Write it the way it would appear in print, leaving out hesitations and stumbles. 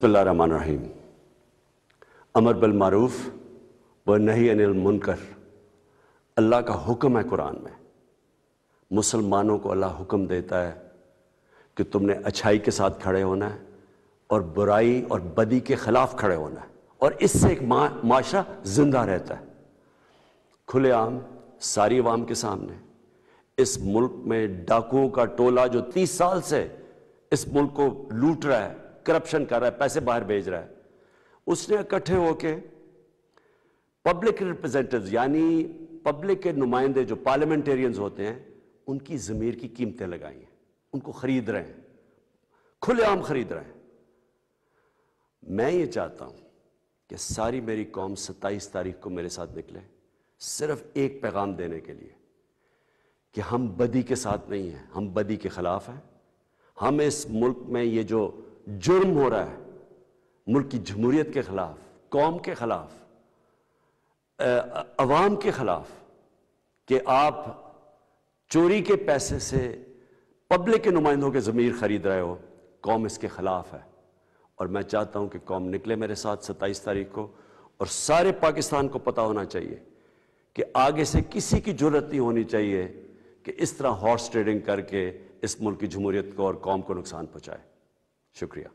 बिस्मिल्लाहिर्रहमानिर्रहीम। अमर बिल मारूफ व नही अनिल मुनकर अल्लाह का हुक्म है। कुरान में मुसलमानों को अल्लाह हुक्म देता है कि तुमने अच्छाई के साथ खड़े होना है और बुराई और बदी के खिलाफ खड़े होना है, और इससे एक माशरा जिंदा रहता है। खुलेआम सारी अवाम के सामने इस मुल्क में डाकुओं का टोला जो 30 साल से इस मुल्क को लूट रहा है, करप्शन कर रहा है, पैसे बाहर भेज रहा है, उसने इकट्ठे होके पब्लिक रिप्रेजेंटेटिव्स यानी पब्लिक के नुमाइंदे जो पार्लियामेंटेरियंस होते हैं, उनकी ज़मीर की कीमतें लगाई हैं, उनको खरीद रहे हैं, खुलेआम खरीद रहे हैं। मैं ये चाहता हूं कि सारी मेरी कौम 27 तारीख को मेरे साथ निकले, सिर्फ एक पैगाम देने के लिए कि हम बदी के साथ नहीं हैं, हम बदी के खिलाफ हैं। हम इस मुल्क में ये जो जुर्म हो रहा है, मुल्क की जमहूरियत के खिलाफ, कौम के खिलाफ, अवाम के खिलाफ, कि आप चोरी के पैसे से पब्लिक के नुमाइंदों के ज़मीर खरीद रहे हो, कौम इसके खिलाफ है। और मैं चाहता हूं कि कौम निकले मेरे साथ 27 तारीख को, और सारे पाकिस्तान को पता होना चाहिए कि आगे से किसी की जुर्रत नहीं होनी चाहिए कि इस तरह हॉर्स ट्रेडिंग करके इस मुल्क की जमहूरियत को और कौम को नुकसान पहुंचाए। शुक्रिया।